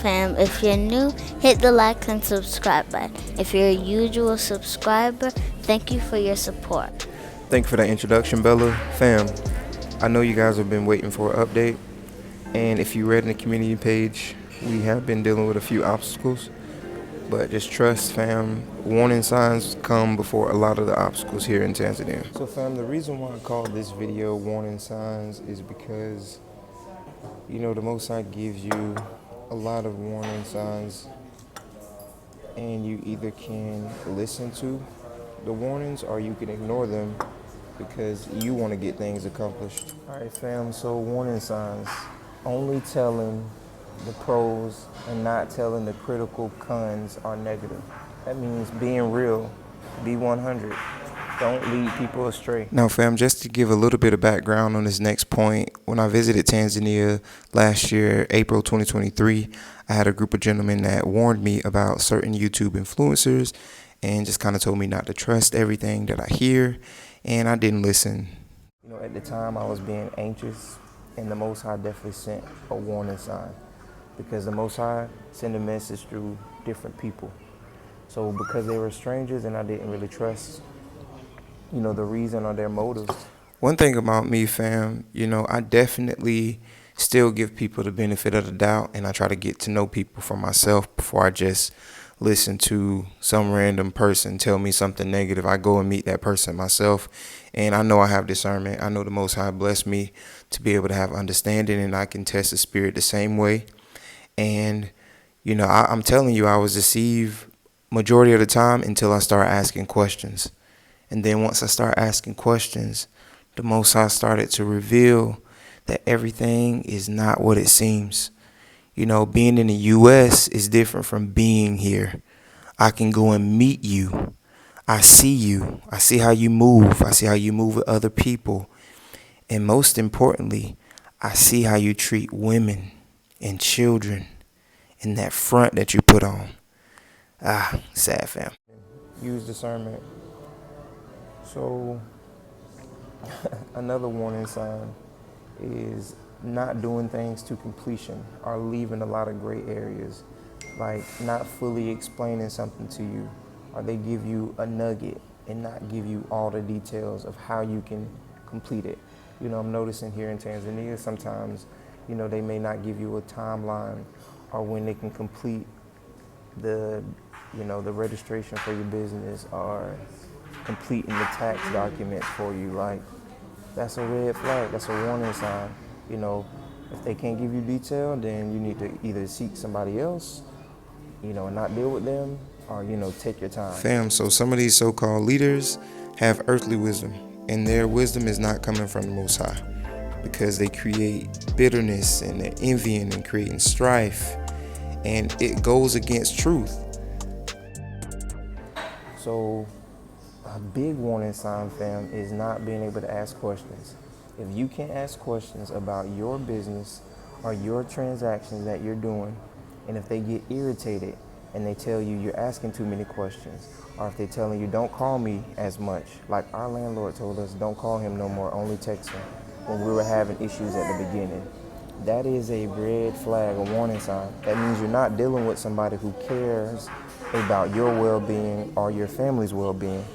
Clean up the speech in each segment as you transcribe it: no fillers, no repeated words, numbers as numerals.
Fam. If you're new, hit the like and subscribe button. If you're a usual subscriber, thank you for your support. Thank you for that introduction, Bella. Fam, I know you guys have been waiting for an update, and if you read in the community page, we have been dealing with a few obstacles, but just trust, fam. Warning signs come before a lot of the obstacles here in Tanzania. So, fam, the reason why I called this video Warning Signs is because, the Most High gives you a lot of warning signs, and you either can listen to the warnings or you can ignore them because you want to get things accomplished. All right, fam, so warning signs. Only telling the pros and not telling the critical cons are negative. That means being real, be 100. Don't lead people astray. Now, fam, just to give a little bit of background on this next point, when I visited Tanzania last year, April 2023, I had a group of gentlemen that warned me about certain YouTube influencers and just kind of told me not to trust everything that I hear, and I didn't listen. At the time, I was being anxious, and the Most High definitely sent a warning sign because the Most High sent a message through different people. So because they were strangers and I didn't really trust, the reason or their motives. One thing about me, fam, I definitely still give people the benefit of the doubt, and I try to get to know people for myself before I just listen to some random person tell me something negative. I go and meet that person myself, and I know I have discernment. I know the Most High blessed me to be able to have understanding, and I can test the spirit the same way. And, I'm telling you, I was deceived majority of the time until I start asking questions. And then once I start asking questions, the Most High started to reveal that everything is not what it seems. Being in the U.S. is different from being here. I can go and meet you. I see you. I see how you move. I see how you move with other people. And most importantly, I see how you treat women and children and that front that you put on. Sad, fam. Use discernment. So, another warning sign is not doing things to completion or leaving a lot of gray areas, like not fully explaining something to you, or they give you a nugget and not give you all the details of how you can complete it. I'm noticing here in Tanzania sometimes, they may not give you a timeline or when they can complete the registration for your business or completing the tax documents for you. Like, that's a red flag. That's a warning sign. If they can't give you detail, then you need to either seek somebody else, and not deal with them, or, take your time. Fam, so some of these so-called leaders have earthly wisdom, and their wisdom is not coming from the Most High because they create bitterness and they're envying and creating strife, and it goes against truth. So a big warning sign, fam, is not being able to ask questions. If you can't ask questions about your business or your transactions that you're doing, and if they get irritated and they tell you you're asking too many questions, or if they're telling you don't call me as much, like our landlord told us don't call him no more, only text him, when we were having issues at the beginning, that is a red flag, a warning sign. That means you're not dealing with somebody who cares about your well-being or your family's well-being.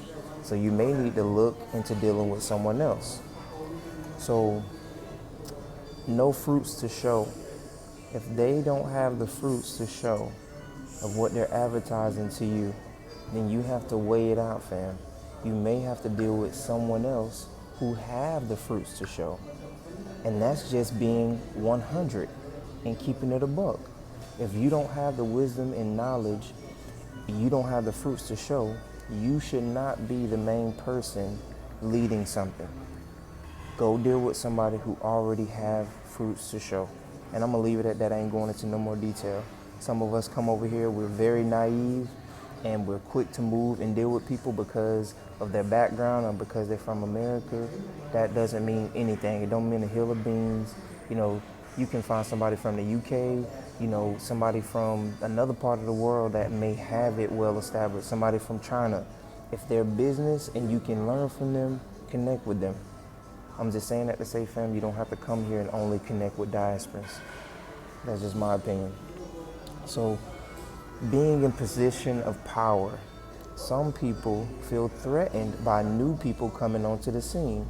So you may need to look into dealing with someone else. So, no fruits to show. If they don't have the fruits to show of what they're advertising to you, then you have to weigh it out, fam. You may have to deal with someone else who have the fruits to show. And that's just being 100 and keeping it a buck. If you don't have the wisdom and knowledge, you don't have the fruits to show, you should not be the main person leading something. Go deal with somebody who already have fruits to show. And I'm gonna leave it at that. I ain't going into no more detail. Some of us come over here, we're very naive and we're quick to move and deal with people because of their background or because they're from America. That doesn't mean anything. It don't mean a hill of beans. You can find somebody from the UK, somebody from another part of the world that may have it well established, somebody from China. If they're business and you can learn from them, connect with them. I'm just saying that to say, fam, you don't have to come here and only connect with diasporans. That's just my opinion. So being in position of power, some people feel threatened by new people coming onto the scene.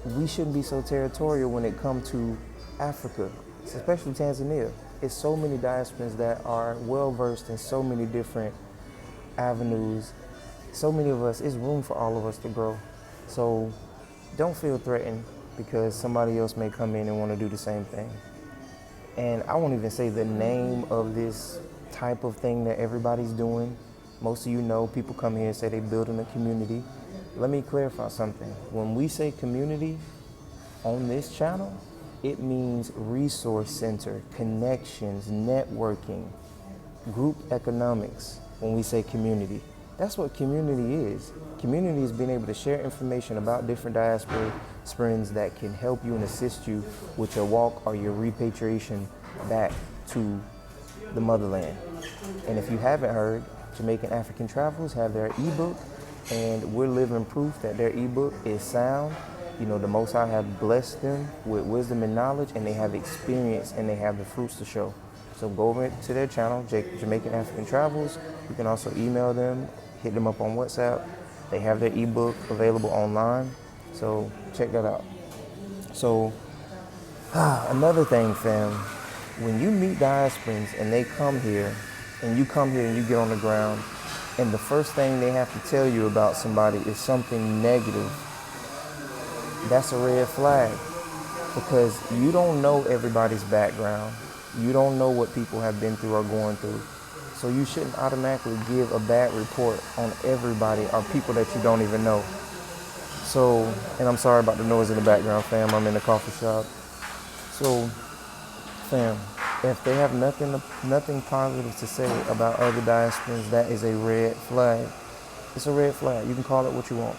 We shouldn't be so territorial when it comes to Africa, especially Tanzania. It's so many diasporans that are well versed in so many different avenues. So many of us, it's room for all of us to grow. So don't feel threatened because somebody else may come in and want to do the same thing. And I won't even say the name of this type of thing that everybody's doing. Most of you know, people come here and say they're building a community. Let me clarify something. When we say community on this channel, it means resource center, connections, networking, group economics. When we say community, that's what community is. Community is being able to share information about different diasporans that can help you and assist you with your walk or your repatriation back to the motherland. And if you haven't heard, Jamaican African Travels have their ebook, and we're living proof that their ebook is sound. You know, the Most High have blessed them with wisdom and knowledge, and they have experience and they have the fruits to show. So go over to their channel, Jamaican African Travels. You can also email them, hit them up on WhatsApp. They have their ebook available online. So check that out. So another thing, fam, when you meet diasporans and they come here, and you come here and you get on the ground, and the first thing they have to tell you about somebody is something negative, that's a red flag, because you don't know everybody's background. You don't know what people have been through or going through. So you shouldn't automatically give a bad report on everybody or people that you don't even know. So, and I'm sorry about the noise in the background, fam. I'm in the coffee shop. So, fam, if they have nothing positive to say about other diasporans, that is a red flag. It's a red flag. You can call it what you want.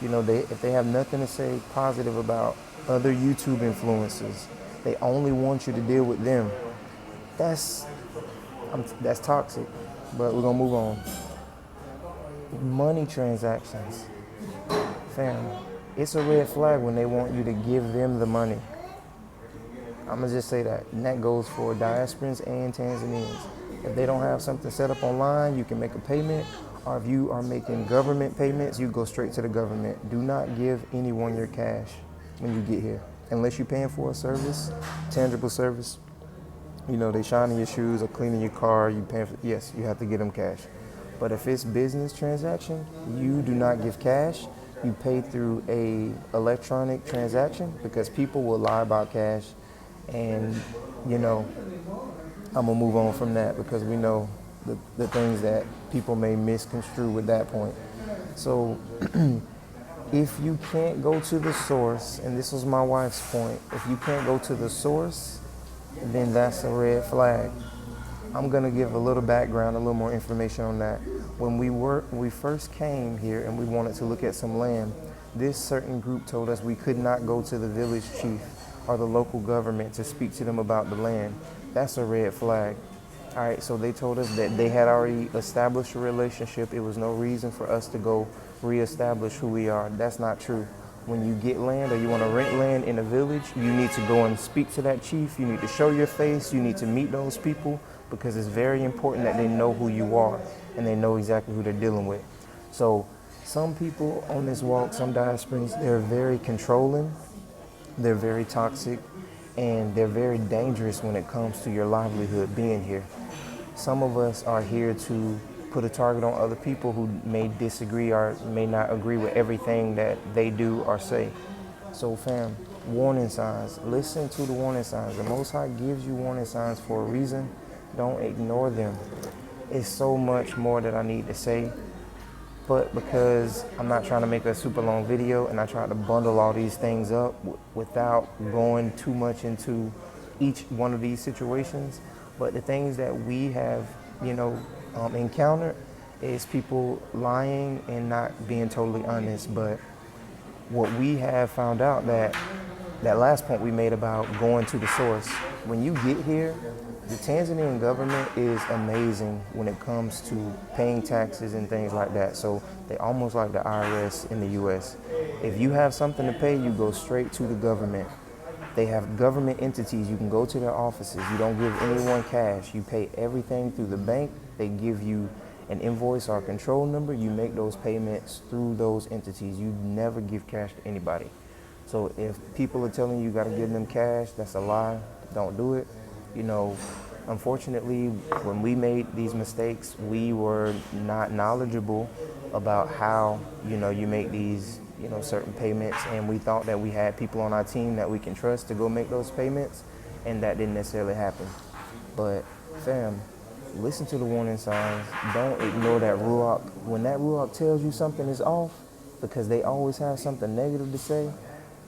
You know, if they have nothing to say positive about other YouTube influencers, they only want you to deal with them. That's toxic. But we're gonna move on. Money transactions, fam. It's a red flag when they want you to give them the money. I'm gonna just say that, and that goes for diasporans and Tanzanians. If they don't have something set up online, you can make a payment, or if you are making government payments, you go straight to the government. Do not give anyone your cash when you get here, unless you're paying for a service, tangible service. You know, they shining your shoes or cleaning your car, you paying for, yes, you have to get them cash. But if it's business transaction, you do not give cash. You pay through a electronic transaction, because people will lie about cash. And, you know, I'm gonna move on from that, because we know the things that people may misconstrue with that point. So if you can't go to the source, and this was my wife's point, if you can't go to the source, then that's a red flag. I'm gonna give a little background, a little more information on that. When we first came here and we wanted to look at some land, this certain group told us we could not go to the village chief or the local government to speak to them about the land. That's a red flag. All right, so they told us that they had already established a relationship. It was no reason for us to go reestablish who we are. That's not true. When you get land or you want to rent land in a village, you need to go and speak to that chief. You need to show your face. You need to meet those people, because it's very important that they know who you are and they know exactly who they're dealing with. So some people on this walk, some diasporans, they're very controlling. They're very toxic, and they're very dangerous when it comes to your livelihood being here. Some of us are here to put a target on other people who may disagree or may not agree with everything that they do or say. So fam, warning signs. Listen to the warning signs. The Most High gives you warning signs for a reason. Don't ignore them. It's so much more that I need to say, but because I'm not trying to make a super long video and I try to bundle all these things up without going too much into each one of these situations, but the things that we have, encountered is people lying and not being totally honest. But what we have found out, that last point we made about going to the source, when you get here, the Tanzanian government is amazing when it comes to paying taxes and things like that. So they almost like the IRS in the US. If you have something to pay, you go straight to the government. They have government entities. You can go to their offices. You don't give anyone cash. You pay everything through the bank. They give you an invoice or a control number. You make those payments through those entities. You never give cash to anybody. So if people are telling you got to give them cash, that's a lie. Don't do it. You know, unfortunately, when we made these mistakes, we were not knowledgeable about how, you make these, certain payments. And we thought that we had people on our team that we can trust to go make those payments. And that didn't necessarily happen. But fam, listen to the warning signs. Don't ignore that Ruach. When that Ruach tells you something is off, because they always have something negative to say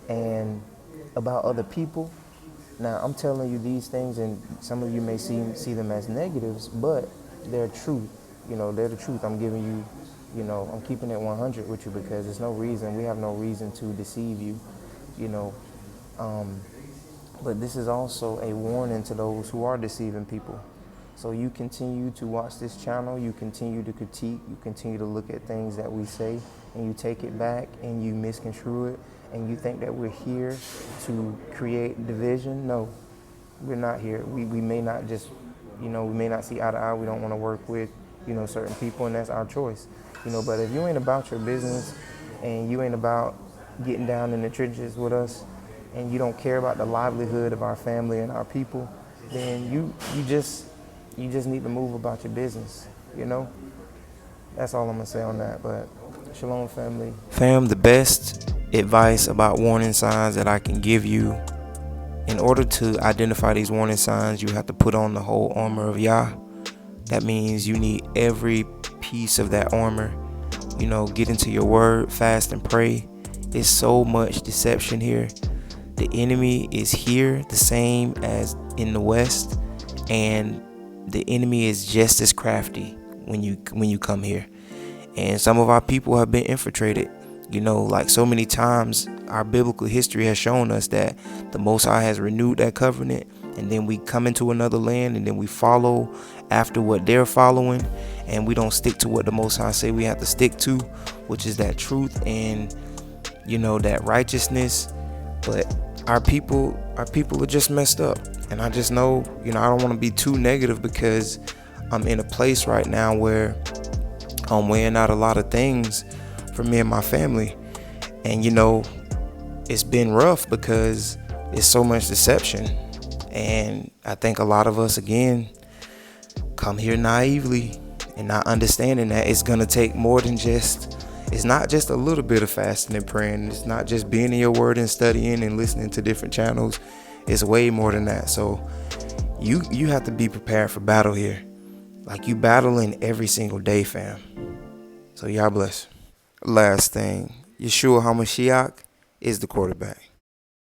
and about other people. Now, I'm telling you these things, and some of you may see them as negatives, but they're truth. They're the truth. I'm giving you, I'm keeping it 100 with you because we have no reason to deceive you, But this is also a warning to those who are deceiving people. So you continue to watch this channel, you continue to critique, you continue to look at things that we say, and you take it back and you misconstrue it, and you think that we're here to create division. No, we're not here. We may not just, we may not see eye to eye. We don't want to work with, certain people, and that's our choice. But if you ain't about your business and you ain't about getting down in the trenches with us, and you don't care about the livelihood of our family and our people, then you just need to move about your business, That's all I'm going to say on that. But Shalom, family. Fam, the best advice about warning signs that I can give you, in order to identify these warning signs, you have to put on the whole armor of Yah. That means you need every piece of that armor. Get into your word, fast and pray. There's so much deception here. The enemy is here the same as in the West, and the enemy is just as crafty when you come here. And some of our people have been infiltrated. Like so many times, our biblical history has shown us that the Most High has renewed that covenant, and then we come into another land, and then we follow after what they're following, and we don't stick to what the Most High say we have to stick to, which is that truth and that righteousness. But our people are just messed up, and I just know I don't want to be too negative, because I'm in a place right now where I'm weighing out a lot of things for me and my family, and it's been rough because it's so much deception. And I think a lot of us, again, come here naively and not understanding that it's gonna take more than it's not just a little bit of fasting and praying. It's not just being in your word and studying and listening to different channels. It's way more than that. So you have to be prepared for battle here. Like, you battling every single day, fam. So y'all bless. Last thing, Yeshua HaMashiach is the quarterback.